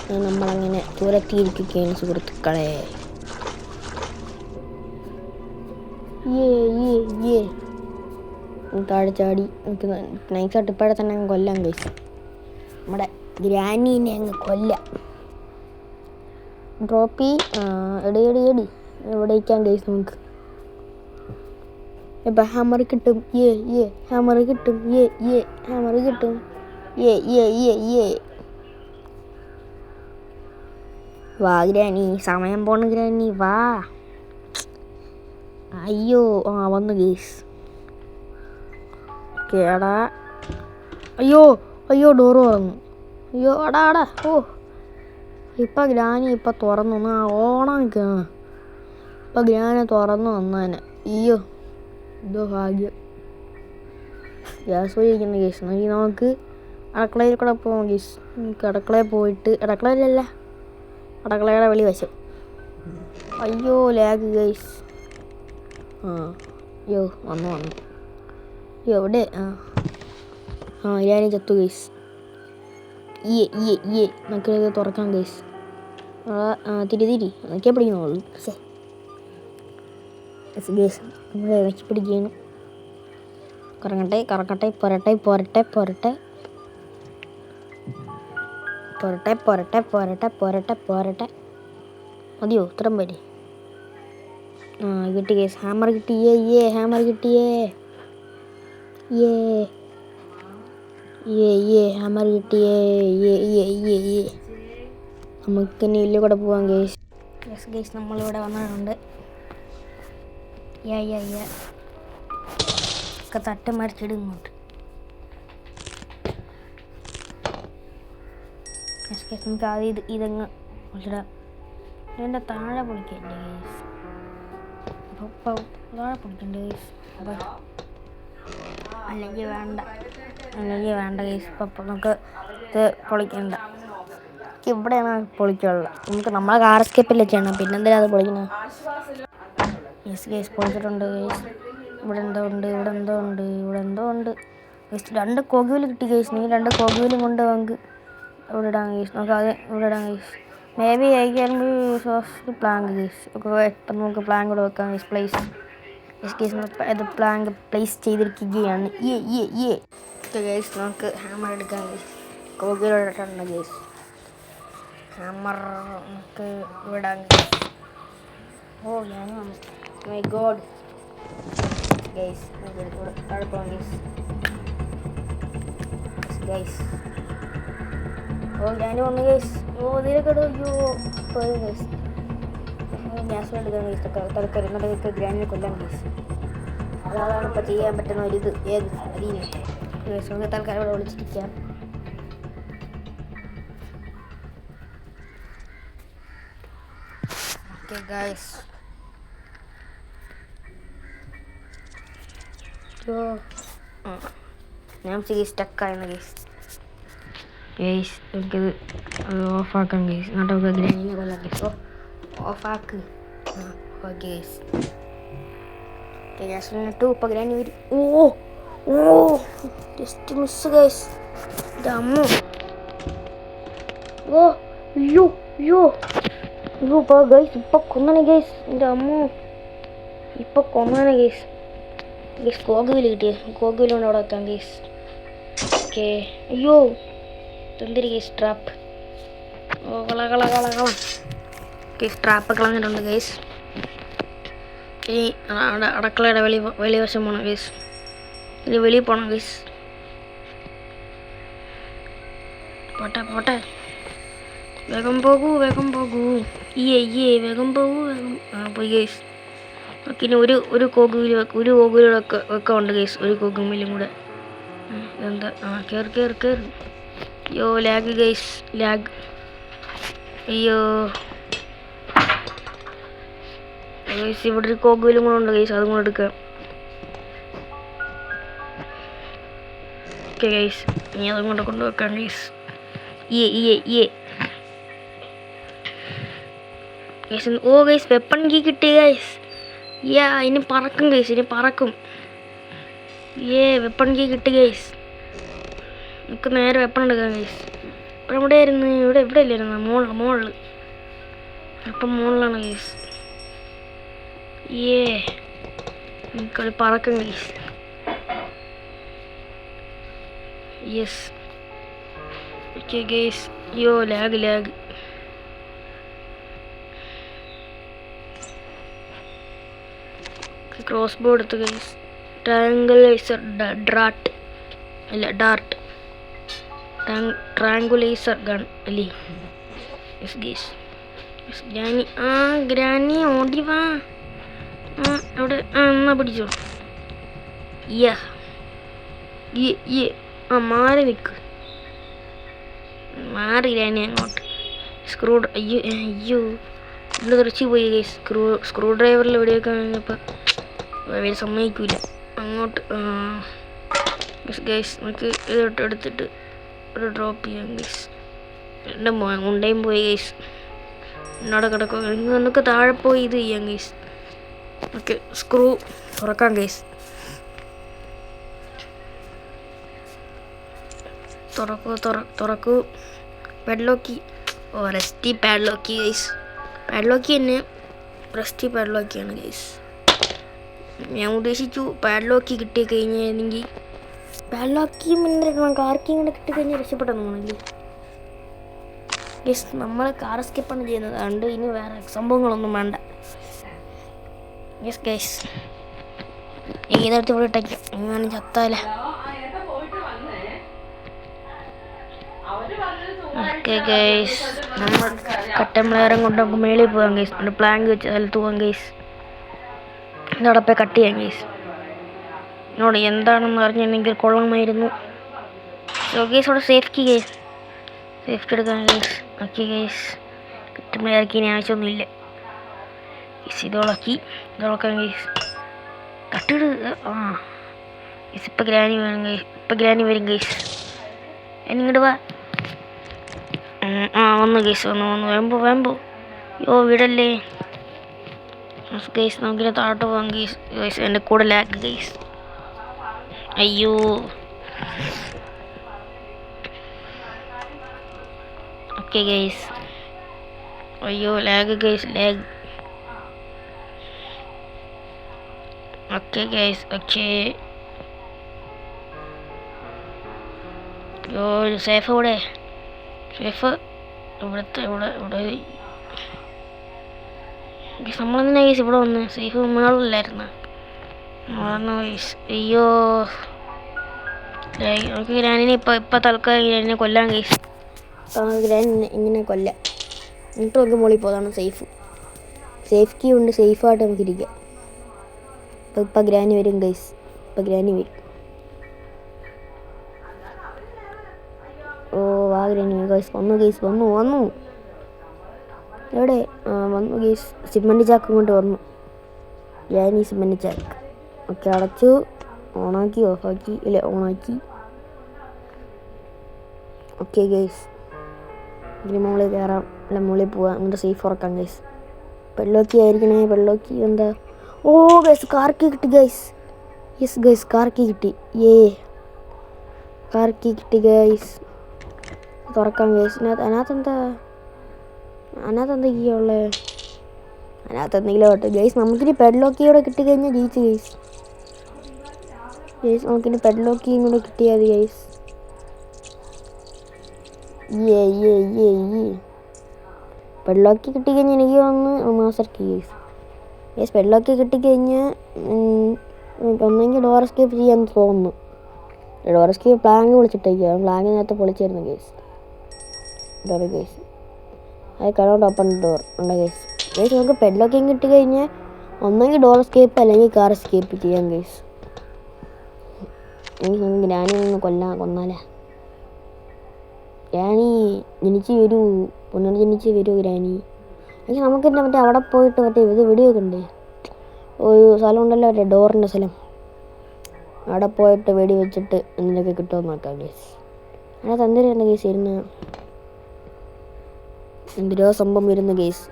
നമ്മളങ്ങനെ തുരത്തിയിരിക്കുകയാണ് സുഹൃത്തുക്കളെ. താഴെ ചാടി നമുക്ക് നൈസായിട്ട് ഇപ്പോഴെ തന്നെ അങ്ങ് കൊല്ലാം ഗൈസ്. നമ്മുടെ ഗ്രാനീനെ അങ്ങ് കൊല്ലാം. ഡ്രോപ്പി എടി എവിടേക്കാൻ ഗൈസ് നമുക്ക്. ഇപ്പം ഹാമർ കിട്ടും. ഹാമർ കിട്ടും. ഹാമർ കിട്ടും. വാ ഗ്രാനി, സമയം പോണ ഗ്രാനി വാ. അയ്യോ വന്നു ഗൈസ്. കേടാ. അയ്യോ ഡോറ് തുറന്നു. അയ്യോ അടാ. ഇപ്പം ഗ്രാനി തുറന്നു ഓണാക്ക. ഇപ്പം ഗ്രാനി തുറന്നു വന്നേനെ. അയ്യോ ഇതോ ഭാഗ്യം. ഗ്യാസ് പോയിരിക്കുന്ന കേസ്. നമുക്ക് അടുക്കളയിൽ കൂടെ പോകാം കേസ്. നമുക്ക് അടുക്കളയിൽ പോയിട്ട് അടുക്കളയുടെ വെളി വശം. അയ്യോ ലാഗ് ഗൈസ്. അയ്യോ വന്നു എവിടെ? ഗ്രാനി ചത്തു ഗൈസ്. നമുക്കിത് തുറക്കാം ഗൈസ്. തിരി അതൊക്കെ പിടിക്കുന്നുള്ളൂ. ഗൈസ് നമ്മൾ ഇറക്കി പിടിക്കുകയാണ്. കറങ്ങട്ടെ പോരട്ടെ. മതിയോ ഇത്രയും പേര്? കിട്ടി ഗൈസ്. ഹാമർ കിട്ടിയേ. ഹാമർ കിട്ടിയേ. നമുക്ക് ഇനി വലിയ കൂടെ പോവാം ഗൈസ്. ഗൈസ് നമ്മളിവിടെ വന്നിട്ടുണ്ട്. ഒക്കെ തട്ട് മറിച്ചിടും ഇങ്ങോട്ട്. നമുക്ക് ആദ്യം ഇതങ്ങ് വിളിച്ചിടാം. ഇതിൻ്റെ താഴെ പൊളിക്കണ്ടേ ഗൈസ്. താഴെ പൊളിക്കണ്ടേ ഗൈസ്. അല്ലെങ്കിൽ വേണ്ട ഗൈസ്. ഇപ്പം നമുക്ക് ഇത് പൊളിക്കണ്ട. ഇവിടെയാണ് പൊളിക്കാനുള്ളത്. നമുക്ക് നമ്മളെ കാർ എസ്കേപ്പിൽ ചെയ്യണം. പിന്നെന്തിനാ അത് പൊളിക്കുന്നത്? Guys പൊളിച്ചിട്ടുണ്ട് guys. ഇവിടെ എന്തോ ഉണ്ട് ഗൈസ്. 2 കോഗുവിൽ കിട്ടി ഗൈസ്. നീ 2 കോഗുവിലും കൊണ്ട് നമുക്ക് ഇവിടെ ഇടാം ഗൈസ്. നമുക്ക് അത് ഇവിടെ ഇടാം guys. Maybe I can be plank guys. ഇപ്പം നമുക്ക് പ്ലാങ്ക് കൂടെ വെക്കാം ഗൈസ്. പ്ലേസ് ഇത് പ്ലാങ്ക് പ്ലേസ് ചെയ്തിരിക്കുകയാണ്. ഗൈസ് നമുക്ക് ഹാമർ എടുക്കാം ഗൈസ്. കോഗുവിലിട്ടുണ്ട് ഗൈസ്. ഹാമർ നമുക്ക് വിടാം ഗൈസ്. My god guys. അടുപ്പം ഗൈസ്. ഞാൻ വന്നു ഗൈസ്. ഇതിലൊക്കെ പോയി ഗൈസ്. ഗ്യാസ് എടുക്കാൻ ഗൈസ്. തൽക്കാലം എന്നിട്ട് ഗ്രാനിനെ കൊല്ലാൻ ഗൈസ്. അതാണ് ഇപ്പോൾ ചെയ്യാൻ പറ്റുന്ന ഒരിത്. അറിയില്ല ഗൈസ്. നമുക്ക് തൽക്കാലം ഇവിടെ വിളിച്ചിരിക്കാം. Okay guys. ഞാൻ സ്റ്റക്കായിരുന്നു ഗൈസ്. നമുക്കിത് ഓഫാക്കാം ഗൈസ്. എന്നിട്ട് നമുക്ക് ഗ്രാനിനെ കൊല്ലാം ഗൈസ്. ഓഫാക്ക്. Okay guys. ഗ്യാസിലിട്ടു. ഇപ്പോൾ ഗ്രാനി വരും. Just miss guys. എൻ്റെ അമ്മ. അയ്യോ ഇപ്പോൾ ഗൈസ്. ഇപ്പം കൊന്നനെ ഗൈസ്. എൻ്റെ അമ്മ ഇപ്പം കൊന്നനെ ഗൈസ്. കോഗുവിൽ കിട്ടിയ കോഗുവിലുണ്ട് അവിടെ വെക്കാം ഗൈസ്. ഓക്കെ. അയ്യോ എന്തിരി ഗൈസ്. ട്രാപ്പ്. ഗൈസ് ട്രാപ്പ് കളഞ്ഞിട്ടുണ്ട് ഗൈസ്. ഇനി അടുക്കളയുടെ വെളിവശം പോകണം ഗൈസ്. ഇനി വെളിയിൽ പോകണം ഗൈസ്. പോട്ടെ വേഗം പോകൂ. വേഗം പോകൂ. പോയി ഗൈസ്. ഇനി ഒരു കോഗുവിലൊക്കെ വെക്കാറുണ്ട് ഗൈസ്. ഒരു കോഗുമിലും കൂടെ. എന്താ കേറ്. അയ്യോ ലാഗ് ഗൈസ്. അയ്യോ ഗൈസ്. ഇവിടെ ഒരു കോഗുവിലും കൂടെ ഉണ്ട് ഗൈസ്. അതും കൂടെ എടുക്കാം. Okay guys. ഇനി അതും കൂടെ കൊണ്ടുവെക്കാം ഗൈസ്. ഗൈസ് വെപ്പൺ കീ കിട്ടി ഗൈസ്. ഇനി പറക്കും ഗൈസ്. വെപ്പൺ കീ കിട്ടി ഗൈസ്. നമുക്ക് നേരെ വെപ്പൺ എടുക്കാം ഗൈസ്. എവിടെയായിരുന്നു? ഇവിടെ ഇല്ലായിരുന്നു, മുകളിൽ ഇപ്പം മുകളിലാണ് ഗൈസ്. എനിക്കൊരു പറക്കം ഗൈസ്. യെസ്. Okay guys. അയ്യോ ലാഗ്. ക്രോസ് ബോ എടുത്ത് ഗൈസ്. ട്രയാങ്കുലൈസർ ഡാർട്ട് ട്രയാങ്കുലൈസർ ഗൺ അല്ലേ? Yes guys. ഗ്രാനി ഓടി വാ. അവിടെ എന്നാ പിടിച്ചോ. മാറി നിൽക്ക്. മാറി ഗ്രാനി അങ്ങോട്ട്. അയ്യോ ഇവിടെ തെറിച്ച് പോയി ഗൈസ്. സ്ക്രൂ ഡ്രൈവറിൽ എവിടെയൊക്കെ കഴിഞ്ഞപ്പോൾ അവർ സമ്മതിക്കൂല അങ്ങോട്ട്. ഗൈസ് നമുക്ക് ഇതോട്ട് എടുത്തിട്ട് ഒരു ഡ്രോപ്പ് ചെയ്യാം ഗൈസ്. എൻ്റെ മുണ്ടയും പോയി ഗൈസ്. എന്നോട് കിടക്കുക. നിങ്ങൾക്ക് താഴെ പോയി ഇത് ചെയ്യാം ഗൈസ്. ഓക്കെ സ്ക്രൂ തുറക്കാം ഗൈസ്. തുറക്കൂ. പാഡ്ലോക്കി. റെസ്റ്റി പാഡ്ലോക്കി ഗൈസ്. പാഡ്ലോക്കി തന്നെ. റെസ്റ്റി പാഡ്ലോക്കിയാണ് ഗൈസ്. ഞാൻ ഉദ്ദേശിച്ചു പാഡ്ലോക്കി കിട്ടിക്കഴിഞ്ഞായിരുന്നെങ്കിൽ പാഡ്ലോക്കി നമുക്ക് ആർക്കും കൂടെ കിട്ടിക്കഴിഞ്ഞാൽ രക്ഷപ്പെട്ടെന്ന് തോന്നില്ലേ ഗൈസ്. നമ്മൾ കാർ സ്കിപ്പാണ് ചെയ്യുന്നത്, അതുകൊണ്ട് ഇനി വേറെ സംഭവങ്ങളൊന്നും വേണ്ട. Yes guys. ഏതെടുത്ത് ഇവിടെ ഇട്ടേക്കാം. എങ്ങനെ ചത്താലേ. Okay guys. നമ്മൾ കട്ടമ്പ്ലെയറും കൊണ്ട് നമുക്ക് മേളിൽ പോകാം ഗൈസ്. നമ്മുടെ പ്ലാങ്ക് വെച്ച് സ്ഥലത്ത് പോകാം ഗൈസ്. ഇതോടെ പോയി കട്ട് ചെയ്യാം ഗൈസ്. എന്നോട് എന്താണെന്ന് അറിഞ്ഞിട്ടുണ്ടെങ്കിൽ കൊള്ളാമായിരുന്നു. സോ ഗൈസ് അവിടെ സേഫ്റ്റി എടുക്കാം ഗൈസ്. Okay guys. കട്ടമ്പ്ലെയർക്ക് ഇനി ആവശ്യമൊന്നുമില്ല ഗൈസ്. ഇതോളക്കാം ഗൈസ്. കട്ടിട്. ഗൈസ് ഇപ്പം ഗ്രാനി വരും ഗൈസ്. എന്നിങ്ങോട്ട് വാ. വന്നു ഗൈസ്. വന്നു വേമ്പോ. വീടല്ലേ ഗൈസ്. നമുക്കിനെ താഴോട്ട് പോകാം ഗൈസ്. എൻ്റെ കൂടെ ലാഗ് ഗൈസ്. അയ്യോ ഓക്കെ ഗൈസ്. അയ്യോ ലാഗ് ഗൈസ്. Okay guys. അയ്യോ സേഫ് ഇവിടെ നമ്മളെന്തിനാ ഗൈസ് ഇവിടെ വന്ന്? സേഫ് മുകളിലായിരുന്നു. ഗൈസ് അയ്യോ നമുക്ക് ഗ്രാനിനെ ഇപ്പം തൽക്കാലം ഗ്രാനിനെ കൊല്ലാം ഗൈസ്. ഗ്രാനിനെ ഇങ്ങനെ കൊല്ലാം. എന്നിട്ട് നമുക്ക് മുകളിൽ പോകാതാണ് സേഫ് കീ ഉണ്ട്. സേഫായിട്ട് നമുക്ക് ഇരിക്കാം. ഇപ്പം ഗ്രാനി വരും ഗൈസ്. വാ ഗ്രാനി ഗൈസ്. വന്നു എവിടെ? വന്നു ഗൈസ്. സിമൻറ്റ് ചാക്ക് കൊണ്ട് വന്നു ഗ്രാനി. സിമൻറ്റ് ചാക്ക്. ഓക്കെ അടച്ചു. ഓണാക്കി ഓഫാക്കി. ഇല്ല ഓണാക്കി. Okay guys. ഇതിന് മുകളിൽ കയറാം. അല്ല മുകളിൽ പോവാം. എന്നിട്ട് സേഫ് ഉറക്കാം ഗൈസ്. പെള്ളോക്കി ആയിരിക്കണേ. പെള്ളോക്കി എന്താ? ഗൈസ് കാർ കീ കിട്ടി guys. Yes guys car key കിട്ടി. കാർ കീ കിട്ടി ഗൈസ്. തുറക്കാം ഗൈസ്. അതിനകത്ത് എന്തൊക്കെയാ ഉള്ളത്? അതിനകത്ത് എന്തെങ്കിലും ആവട്ടെ ഗൈസ്. നമുക്കിനി പെഡ്ലോക്കിയോടെ കിട്ടിക്കഴിഞ്ഞാൽ ജയിച്ച് ഗൈസ്. നമുക്കിനി പെഡ്ലോക്കിയും കൂടെ കിട്ടിയാൽ മതി ഗൈസ്. പെഡ്ലോക്കി കിട്ടിക്കഴിഞ്ഞാൽ എനിക്ക് വന്ന് മാസ്റ്റർക്ക് ഗൈസ്. പെഡ്ലോക്കി കിട്ടിക്കഴിഞ്ഞാൽ ഒന്നെങ്കിൽ ഡോർ എസ്കേപ്പ് ചെയ്യാൻ തോന്നുന്നു. ഡോർ എസ്കേപ്പ് പ്ലാങ്ക് പൊളിച്ചിട്ടേക്കുക. പ്ലാങ്കിനകത്ത് പൊളിച്ചായിരുന്നു guys. Guys I cannot open door ഉണ്ട് ഗൈസ്. നമുക്ക് പെഡ്ലോക്കിയും കിട്ടിക്കഴിഞ്ഞാൽ ഒന്നെങ്കിൽ ഡോർ എസ്കേപ്പ് അല്ലെങ്കിൽ കാർ എസ്കേപ്പ് ചെയ്യാം ഗൈസ്. എനിക്ക് നമുക്ക് ഗ്രാനി ഒന്ന് കൊന്നാലേ. ഗ്രാനി പുനർജനിച്ച് വരൂ ഗ്രാനി. എനിക്ക് നമുക്ക് മറ്റേ അവിടെ പോയിട്ട് ഇത് വീഡിയോ ഒക്കെ ഉണ്ട്. ഒരു സ്ഥലം ഉണ്ടല്ലോ മറ്റേ ഡോറിൻ്റെ സ്ഥലം. അവിടെ പോയിട്ട് വെടി വെച്ചിട്ട് എന്തെങ്കിലുമൊക്കെ കിട്ടുമെന്ന് നോക്കാം ഗൈസ്. അതിനകത്ത് എന്തിനാണ് ഗൈസ് ഇരുന്ന് എന്തിനോ സംഭവം വരുന്നു ഗൈസ്.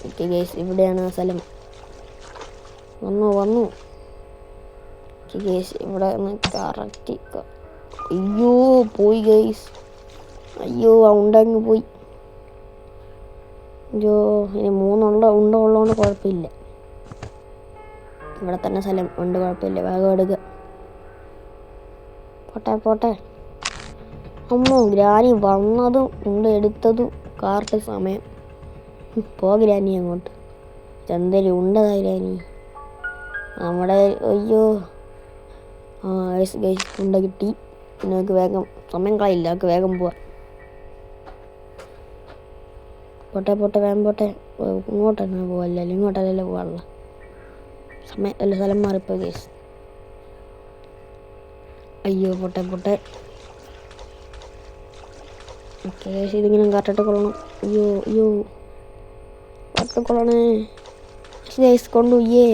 ഓക്കെ ഗൈസ് ഇവിടെയാണ് ആ സ്ഥലം. വന്നു ഓക്കെ ഗൈസ് ഇവിടെ കറക്റ്റ്. അയ്യോ പോയി ഗൈസ്. അയ്യോ ആ ഉണ്ടങ്ങ് പോയി. അയ്യോ ഇനി ഉള്ളതുകൊണ്ട് കുഴപ്പമില്ല. ഇവിടെ തന്നെ സ്ഥലം ഉണ്ട്, കുഴപ്പമില്ല. വേഗം എടുക്കുക. പോട്ടെ. അമ്മോ ഗ്രാനി വന്നതും എടുത്തതും കാർട്ട് സമയം. ഗ്രാനി അങ്ങോട്ട്. എന്തെങ്കിലും ഉണ്ടതാ ഗ്രാനി നമ്മുടെ. അയ്യോ ഉണ്ട കിട്ടി. പിന്നെ നമുക്ക് വേഗം സമയം കളയില്ല, നമുക്ക് വേഗം പോവാം. പോട്ടെ വേഗം പോട്ടെ. ഇങ്ങോട്ടന്നെ പോവല്ലേ, ഇങ്ങോട്ടല്ലല്ലോ പോകാനുള്ള സ്ഥലം മാറിപ്പോ ഗൈസ്. അയ്യോ പോട്ടെ. ഓക്കെ ഇതിങ്ങനെ കറക്റ്റായിട്ട് കൊള്ളണം. അയ്യോ കറക്റ്റ് കൊള്ളണേ ഗൈസ്. കൊണ്ടുപോയേ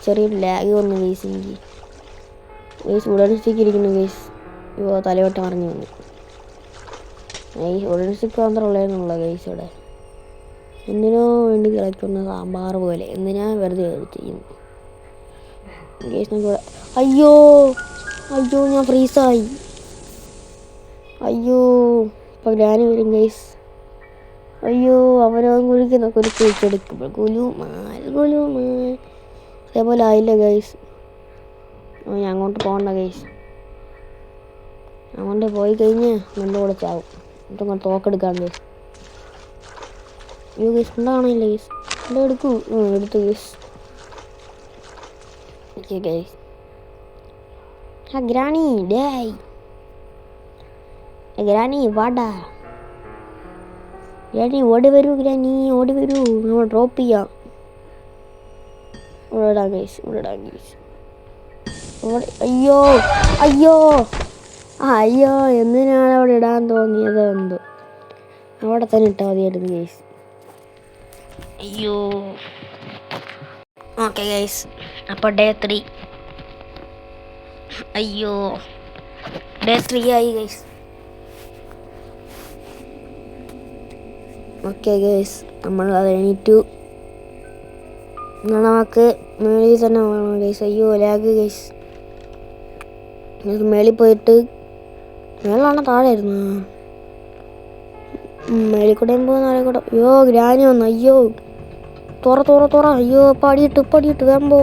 ചെറിയൊരു ലാഗ് വന്നു ഗൈസ്. എനിക്ക് ഉടൻ സ്റ്റിക്ക് ഇരിക്കുന്നു ഗൈസ്. അയ്യോ തലവട്ടം മറിഞ്ഞു വന്നു ഗൈസ്. ഉടൻ സ്റ്റിക്ക് മാത്രം ഉള്ളതെന്നുള്ള ഗൈസ്. ഇവിടെ എന്തിനോ വേണ്ടി കളിക്കുന്ന സാമ്പാർ പോലെ എന്തിനാ വെറുതെ ചെയ്യുന്നു ഗൈസ്. നമുക്ക് അയ്യോ ഞാൻ ഫ്രീസായി. അയ്യോ ഇപ്പം ഗ്രാനി വരും ഗൈസ്. അയ്യോ അവനോ കുരുക്ക് വെച്ചെടുക്കുമ്പോൾ കുലുമാൽ അതേപോലെ ആയില്ല ഗൈസ്. ഞാൻ അങ്ങോട്ട് പോകണ്ട ഗൈസ്. അങ്ങോട്ട് പോയി കഴിഞ്ഞ് എൻ്റെ കൂടെ ചാവും. എന്നിട്ട് തോക്കെടുക്കാൻ ഗൈസ്. അയ്യോ ഗൈസ് ഉണ്ടാകണില്ല ഗൈസ്. എടുത്തു guys. Okay guys. Granny granny വാടാ. ഗ്രാനി ഓടി വരൂ. നമ്മൾ ഡ്രോപ്പ് ചെയ്യാം. ഇവിടെ ഇടാം ഗൈസ്. അയ്യോ എന്തിനാണ് അവിടെ ഇടാൻ തോന്നിയത് എന്തോ. അവിടെ തന്നെ ഇട്ടാൽ മതിയായിരുന്നു ഗൈസ്. അയ്യോ ഓക്കെ ഗൈസ്. അപ്പോൾ ഡേ 3. അയ്യോ ഡേ 3 ആയി ഗൈസ്. ഓക്കെ ഗൈസ് നമ്മൾ അത് എണീറ്റു. നമുക്ക് മേളിൽ തന്നെ വേണം ഗൈസ്. അയ്യോ ലാഗ് ഗൈസ്. മേളിൽ പോയിട്ട് മേളിലാണ് താഴെയായിരുന്നു. മേളിൽ കൂടെയും പോകുന്ന ആളെ കൂടെ. അയ്യോ ഗ്രാനി വന്നു. അയ്യോ തുറ. അയ്യോ പടിയിട്ട് വേമ്പോ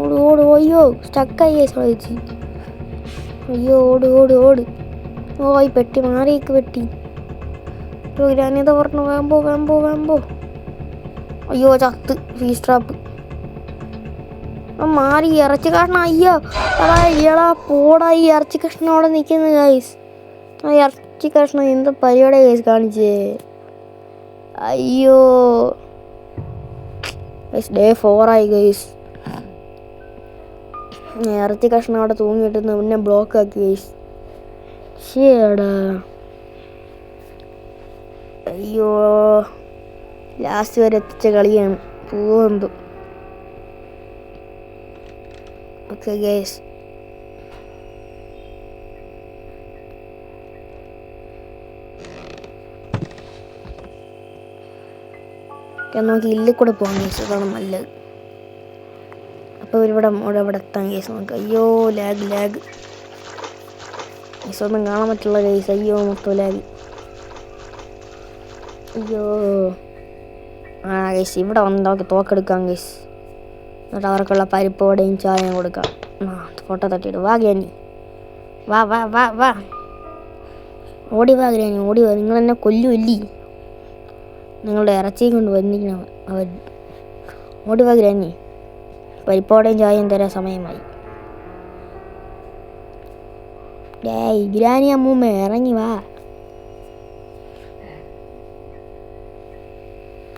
ഓട്. അയ്യോ സ്റ്റക്കായി ഗൈസ് കളിച്ച്. അയ്യോ ഓട്. ഈ പെട്ടി മാറിയൊക്കെ പെട്ടി. ഗ്രാനിത പറഞ്ഞു വേമ്പോ. അയ്യോ ചത്ത്. ഫീസ് ട്രാപ്പ് മാറി. ഇറച്ചി കഷ്ണം. അയ്യോ ഇയാളാ പോടാ. ഈ ഇറച്ചി കഷ്ണം അവിടെ നിൽക്കുന്നു ഗൈസ്. ആ ഇറച്ചി കഷ്ണം എന്ത് പരിപാടി ഗൈസ് കാണിച്ചേ. അയ്യോ ഗൈസ് ഡേ 4 ആയി ഗൈസ്. ഇറച്ചി കഷ്ണം അവിടെ തൂങ്ങിയിട്ടെന്ന് പിന്നെ ബ്ലോക്ക് ആക്കി ഗൈസ്. ശരിടാ. അയ്യോ ലാസ്റ്റ് വരെ എത്തിച്ച കളിയാണ്. പോകുന്നു. Okay guys. നമുക്ക് ഇല്ലിൽ കൂടെ പോകാം ഗൈസ്. അതാണ് നല്ലത്. അപ്പോൾ ഇവിടെ എത്താം ഗൈസ് നമുക്ക്. അയ്യോ ലാഗ് ഗൈസ്. ഒന്നും കാണാൻ പറ്റുള്ള ഗൈസ്. അയ്യോ മൊത്തം ലാഗ്. അയ്യോ ഗൈസ് ഇവിടെ വന്ന് നമുക്ക് തോക്കെടുക്കാം ഗൈസ്. എന്നിട്ട് അവർക്കുള്ള പരിപ്പോടെയും ചായയും കൊടുക്കാം. ഫോട്ടോ തട്ടിയിട്ട് വാ ഗ്രാനി. വാ ഓടി വാ ഗ്രാനി. നിങ്ങൾ എന്നെ കൊല്ലുമല്ലേ. നിങ്ങളുടെ ഇറച്ചിയും കൊണ്ട് വന്നിരിക്കണം അവർ. ഓടി വാ ഗ്രാനി. പരിപ്പോടെയും ചായയും തരാൻ സമയമായി. ഗ്രാനി അമ്മൂമ്മ ഇറങ്ങി വാ.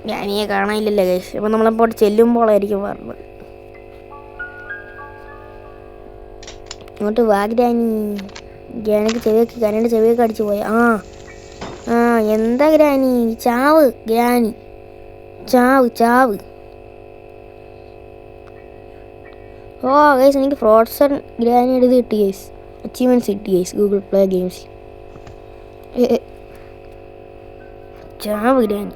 ഗ്രാനിയെ കാണാനില്ലല്ലോ ഗൈസ്. അപ്പം നമ്മളപ്പോൾ ചെല്ലുമ്പോഴായിരിക്കും പറഞ്ഞത്. ഇങ്ങോട്ട് വാ ഗ്രാനി. ഗ്രാനിക്ക് ചെവിയൊക്കെ അടിച്ചു പോയ. എന്താ ഗ്രാനി ചാവ്. ഗ്രാനി ചാവ്. ഗൈസ് എനിക്ക് ഫ്രോഡ്സൺ ഗ്രാനി എടുത്ത് കിട്ടി ഗൈസ്. അച്ചീവ്മെൻറ്റ്സ് കിട്ടി ഗൈസ് ഗൂഗിൾ പ്ലേ ഗെയിംസ്. ചാവ് ഗ്രാനി.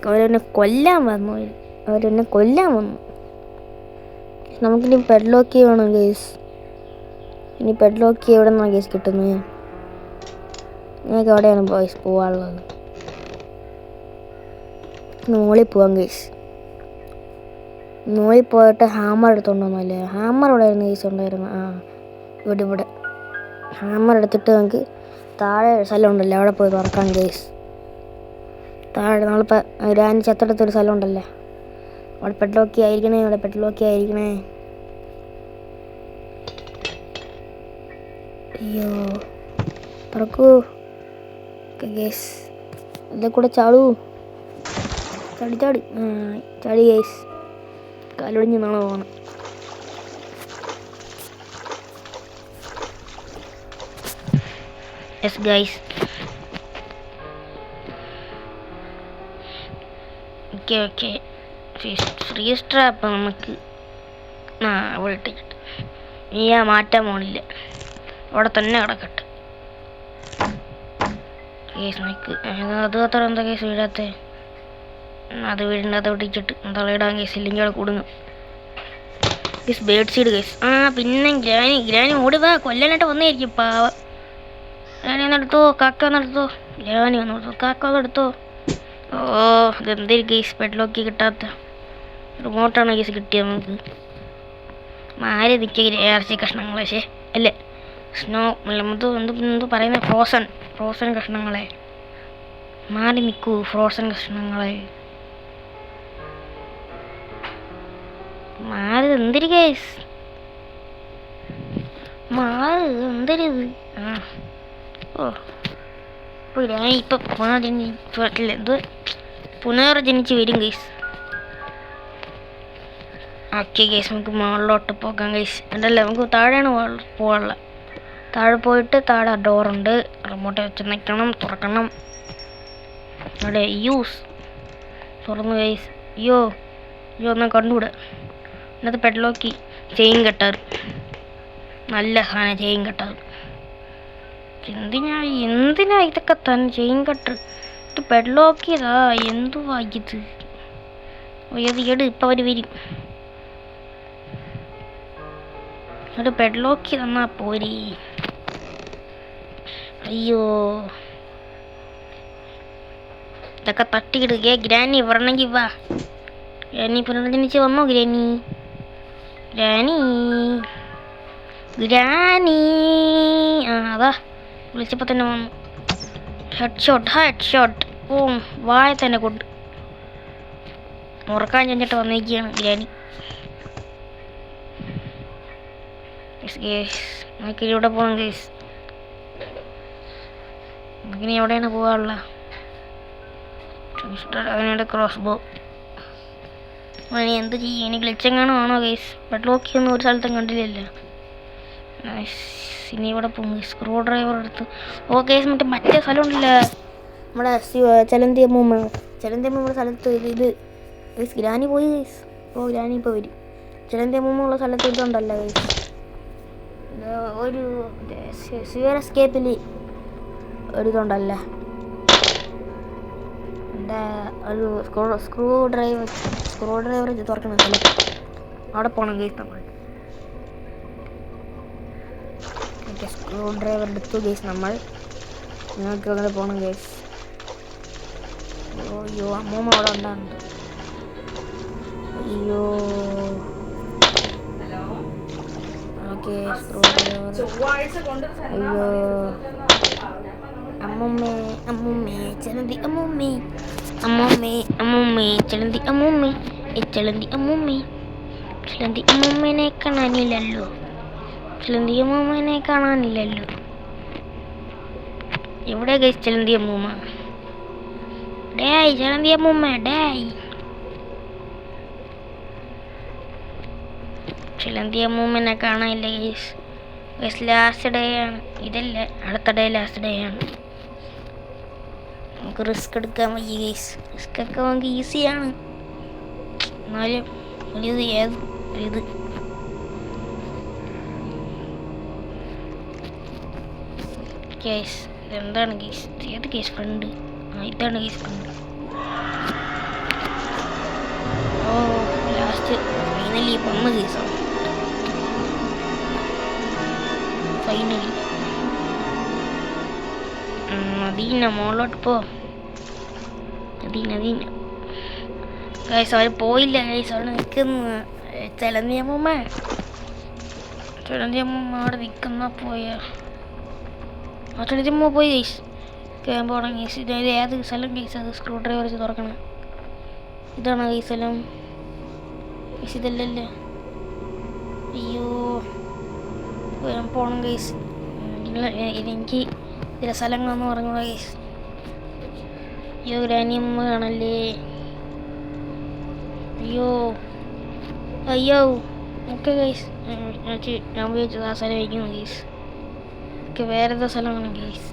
അവരെന്നെ കൊല്ലാൻ വന്നു. നമുക്കിനി പെഡ്ലോക്ക് വേണം ഗൈസ്. ഇനി പെഡ്ലോക്ക് എവിടെ നിന്നാണ് കേസ് കിട്ടുന്നത്? ഞങ്ങൾക്ക് എവിടെയാണ് ബോയ്സ് പോവാനുള്ളത്? മോളിൽ പോവാം കേസ്. മോളിൽ പോയിട്ട് ഹാമർ എടുത്തോണ്ടോന്നല്ലേ? ഹാമർ ഇവിടെ ആയിരുന്നു കേസ് ഉണ്ടായിരുന്നു. ഇവിടെ ഹാമർ എടുത്തിട്ട് നമുക്ക് താഴെ സ്ഥലം ഉണ്ടല്ലോ, അവിടെ പോയി തുറക്കാം കേസ്. താഴെ നമ്മളിപ്പോൾ ഗ്രാനി ചത്തെടുത്തൊരു സ്ഥലം ഉണ്ടല്ലേ, അവിടെ പെഡ്ലോക്കി ആയിരിക്കണേ. അയ്യോ തുറക്കൂ കേസ്. ഇതിൽ കൂടെ ചാടി കേസ്. കാലൊടിഞ്ഞ് നാളെ പോകണം. Yes guys. Okay freeze trap നമുക്ക് അവിടെ ഇട്ടിട്ട് മാറ്റാൻ പോണില്ല, അവിടെ തന്നെ കിടക്കട്ടെ കേസ്. നിൽക്ക് അത് അത്ര എന്താ കേസ് വീഴാത്ത? അത് വീടിൻ്റെ ഒട്ടിച്ചിട്ട് തളയിടാൻ കേസ്, ഇല്ലെങ്കിൽ അവിടെ കൊടുങ്ങും കേസ്. Bird seed case. പിന്നെ ഗ്രാനി ഓടി വാ, കൊല്ലാനായിട്ട് വന്നായിരിക്കും പാവം. ഗ്രാനി ഒന്നെടുത്തോ, കാക്ക ഒന്നെടുത്തോ, ഗ്രാനി ഒന്നെടുത്തോ, കാക്ക ഒന്നെടുത്തോ. ഇതെന്തൊരു കേസ് പെഡ്ലോക്കി കിട്ടാത്ത റിമോട്ടാണ് കേസ് കിട്ടിയത് നമുക്ക്. മാരി നിൽക്കുക ഇറച്ചി കഷ്ണങ്ങളെ അല്ലേ, സ്നോ എന്ത് പറയുന്നത്, ഫ്രോസൺ കഷ്ണങ്ങളെ മാറി നിൽക്കൂ. ഫ്രോസൺ കഷ്ണങ്ങളെ മാറി എന്തൊരു കേസ്, എന്തൊരിത്. ഇപ്പം പുനർജനിച്ച് വരും കേസ്. ഓക്കെ കേസ്, നമുക്ക് മുകളിലോട്ട് പോകാം കേസ്. അതല്ല, നമുക്ക് താഴെയാണ് പോകാനുള്ള. താഴെ പോയിട്ട് താഴെ ഡോറുണ്ട്, റിമോട്ട് വെച്ച് നിൽക്കണം, തുറക്കണം. അവിടെ തുറന്നു കേസ്. അയ്യോ എന്നാൽ കണ്ടുകൂടെ. ഇന്നത്തെ പെഡ്ലോക്കി ചെയിൻ കെട്ടാറ്, നല്ല സാധനം ചെയിൻ കെട്ടാറ്. എന്തിനാ ഇതൊക്കെ തന്നെ ചെയിൻ കെട്ട്? ഇത് പെഡ്ലോക്കിയതാ, എന്തുവാ ഇത്? എട് ഇപ്പം അവർ വരും. ഒരു പെഡ്ലോക്കി തന്നാ പോരി. അയ്യോ ഇതൊക്കെ തട്ടിയിടുക. ഗ്രാനി വരണമെങ്കിൽ വാ. ഗ്രാനി പുനർജനിച്ച് വന്നോ? ഗ്രാനി അതാ വിളിച്ചപ്പോൾ തന്നെ വന്നു. Head shot. വായ തന്നെ കൊണ്ട് ഉറക്കാൻ ചെന്നിട്ട് വന്നിരിക്കുകയാണ് ഗ്രാനി. നമുക്കിനി ഇവിടെ പോകണം കേസ്. നമുക്കിനി എവിടെയാണ് പോകാനുള്ള? അവനോട് ക്രോസ് ബോ. എന്ത് ചെയ്യും? ഇനി ഗ്ലിച്ചെങ്ങാനും ആണോ കേസ്? ബെഡ്ലോക്കി ഒന്നും ഒരു സ്ഥലത്തും കണ്ടില്ലല്ലോ. ഇനി ഇവിടെ പോകും. സ്ക്രൂ ഡ്രൈവർ എടുത്ത് കേസ്. മറ്റേ സ്ഥലം ഉണ്ടല്ലോ, നമ്മുടെ ചലന്തി അമ്മൂമ്മ സ്ഥലത്ത്. ഇത് ഗ്രാനി പോയി കേസ്. ഗ്രാനി ഇപ്പോൾ വരും. ചലന്തി അമ്മൂമ്മ ഉള്ള സ്ഥലത്ത് ഇതുണ്ടല്ലോ കേസ്. ഒരു സിയർ എസ്കേപ്പിൽ ഒരിതുണ്ടല്ലോ, എന്താ ഒരു സ്ക്രൂ ഡ്രൈവർ ഇത് തുറക്കുന്ന സ്ഥലം. അവിടെ പോകണം കേസ് നമ്മൾ. സ്ക്രൂ ഡ്രൈവർ എടുത്തു കേസ് നമ്മൾ. നിങ്ങൾക്ക് ഇവിടെ പോകണം കേസ്. അയ്യോ അമ്മൂമ്മ അവിടെ ഉണ്ടാകുന്നുണ്ട്. അയ്യോ സ്ക്രൂ ഡ്രൈവർ. അയ്യോ അമ്മൂമ്മേ ചലന്തി അമ്മൂമ്മേ ചലന്തി അമ്മൂമ്മേനെ കാണാനില്ലല്ലോ. എവിടെ ഗൈസ് ചലന്തി അമ്മൂമ്മ? ചലന്തി അമ്മൂമ്മ ചലന്തി അമ്മൂമ്മനെ കാണാനില്ല ഗൈസ്. ലാസ്റ്റ് ഡേ ആണ് ഇതല്ല, അടുത്ത ഡേ ലാസ്റ്റ് ഡേ ആണ്. നമുക്ക് റിസ്ക് എടുക്കാൻ വയ്യ ഗൈസ്. റിസ്ക് ഒക്കെ നമുക്ക് ഈസിയാണ്, എന്നാലും ഇത് കേസ്. ഇതെന്താണ് കേസ്? ഏത് കേസ്? ഫ്രണ്ട്. ഇതാണ് കേസ് ഫ്രണ്ട്. ലാസ്റ്റ് ഫൈനലി വന്ന കേസാണ്. ഫൈനലി. അദീന മോളോട്ട് പോ. അദീന ഗൈസ് അവർ പോയില്ല ഗൈസ്, അവിടെ നിൽക്കുന്നു. ചിലന്തിയമ്മ അവിടെ നിൽക്കുന്ന പോയ ചിലന്തിയമ്മ പോയി ഗൈസ്. ക്യാമ്പ് തുടങ്ങി ഗൈസ്. ഇത് ഏത് സ്ഥലം ഗൈസ്? അത് സ്ക്രൂ ഡ്രൈവർ വെച്ച് തുറക്കണം. ഇതാണ് ഗൈസ് സ്ഥലം ഗൈസ്. ഇതല്ലല്ലേ? അയ്യോ പോണം ഗൈസ്. എനിക്ക് ചില സ്ഥലങ്ങളൊന്നും പറഞ്ഞു ഗൈസ്. അയ്യോ ഗ്രാനിയമ്മ കാണല്ലേ. അയ്യോ ഓക്കെ ഗൈസ്. ഞാൻ ഉപയോഗിച്ചത് ആ സ്ഥലം വയ്ക്കുന്നു ഗൈസ്. ഓക്കെ വേറെ ഏതാ സ്ഥലമാണ് ഗൈസ്?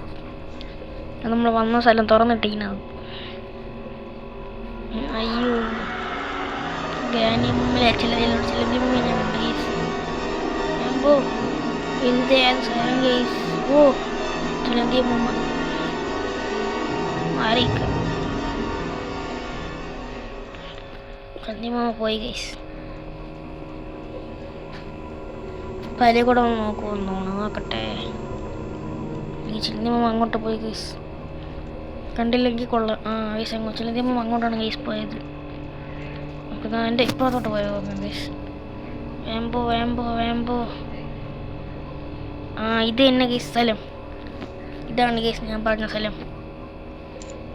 അത് നമ്മൾ വന്ന സ്ഥലം തുറന്നിട്ടിരിക്കുന്നത്. അയ്യോ ഗ്രാനിയമ്മ ചിലന്തിയമ്മ ഞാൻ കണ്ടു ഗൈസ്. ഏത് സ്ഥലം ഗൈസ്? ഓ ചിലന്തിയമ്മ മാറിക്ക. ചിലന്തിയമ്മ പോയി ഗൈസ്. പല കൂടെ ഒന്ന് നോക്കട്ടെ. ഈ ചിലന്തിയമ്മ അങ്ങോട്ട് പോയി ഗൈസ്. കണ്ടില്ലെങ്കിൽ കൊള്ളാം. ഗൈസ് ചിലന്തിയമ്മ അങ്ങോട്ടാണ് ഗൈസ് പോയത്. നമുക്ക് എൻ്റെ ഇപ്പുറത്തോട്ട് പോയോ ഗൈസ്. വേമ്പോ ഇത് തന്നെ ഗൈസ് സ്ഥലം. ഇതാണ് ഗൈസ് ഞാൻ പറഞ്ഞ സ്ഥലം.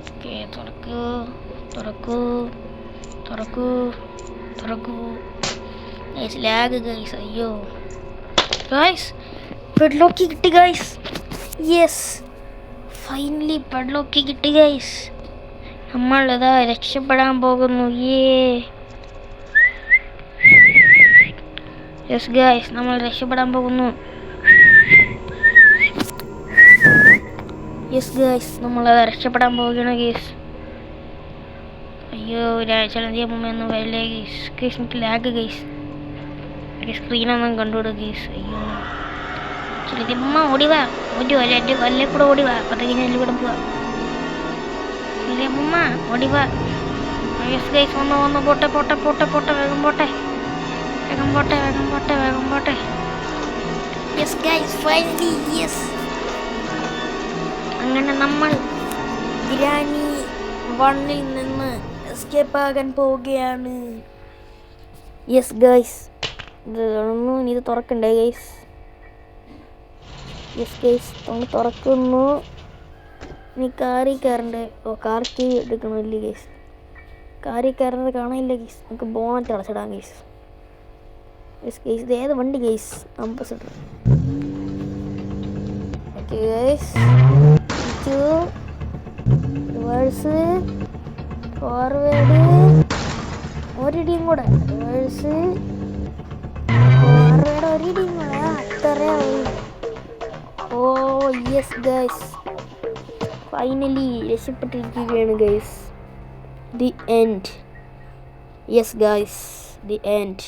ഓക്കെ തുറക്കൂ ഗൈസ്. Lag guys. അയ്യോ ഗൈസ് പെഡ്ലോക്ക് കിട്ടി ഗൈസ്. യെസ് ഫൈനലി പെഡ്ലോക്ക് കിട്ടി ഗൈസ്. നമ്മൾ ഇതാ രക്ഷപ്പെടാൻ പോകുന്നു. യെസ് ഗൈസ് നമ്മൾ രക്ഷപ്പെടാൻ പോകുന്നു. യെസ് ഗൈസ് നമ്മളത് രക്ഷപ്പെടാൻ പോവുകയാണ് ഗൈസ്. അയ്യോ ചിലന്തിയമ്മയൊന്നും വരില്ലേ ഗൈസ്. ഗൈസ് എനിക്ക് ലാഗ് ഗൈസ്. സ്ക്രീനൊന്നും കണ്ടുവിടും ഗൈസ്. അയ്യോ ചിലന്തിയമ്മ ഓടിവാ. എൻ്റെ കൊല്ലെ കൂടെ ഓടിവാ. അപ്പത്തേക്ക് ഞാൻ ഇവിടെ പോവാ. ചിലന്തിയമ്മ ഓടിവാ. യെസ് ഗൈസ് വന്ന് പോട്ടെ വേഗം പോട്ടെ. Yes guys finally yes. അങ്ങനെ നമ്മൾ ഗ്രാനി 1-ൽ നിന്ന് എസ്കേപ്പ് ആകാൻ പോവുകയാണ്. യെസ് ഗൈസ് ഇത് തുറക്കണ്ടേ ഗൈസ്? യെസ് ഗൈസ് നമ്മൾ തുറക്കുന്നു. ഇനി കാറിൽ കയറണ്ടേ? കാർ കീ എടുക്കണമല്ലേ ഗൈസ്? കാറിൽ കയറുന്നത് കാണാനില്ല ഗൈസ്. നമുക്ക് ബോണറ്റ് അടച്ചിടാം ഗൈസ്. യെസ് ഗൈസ് ഇത് ഏത് വണ്ടി guys? Ambassador. Okay guys reverse forward ഒരിടിയും കൂടെ. റിവേഴ്സ് ഫോർവേഡ് ഒരിടിയും കൂടെ. അത്രേ ഉള്ളൂ. യെസ് ഗൈസ് ഫൈനലി രക്ഷപ്പെട്ടിരിക്കുകയാണ് guys. The end. Yes guys the end.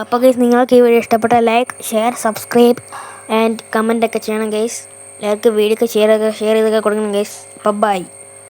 അപ്പോൾ ഗൈസ് നിങ്ങൾക്ക് ഈ വീഡിയോ ഇഷ്ടപ്പെട്ട like share subscribe and comment ഒക്കെ ചെയ്യണം ഗൈസ്. എല്ലാവർക്കും വീഡിയോ ഒക്കെ ഷെയർ ചെയ്തൊക്കെ കൊടുക്കണം ഗൈസ്. ബൈ.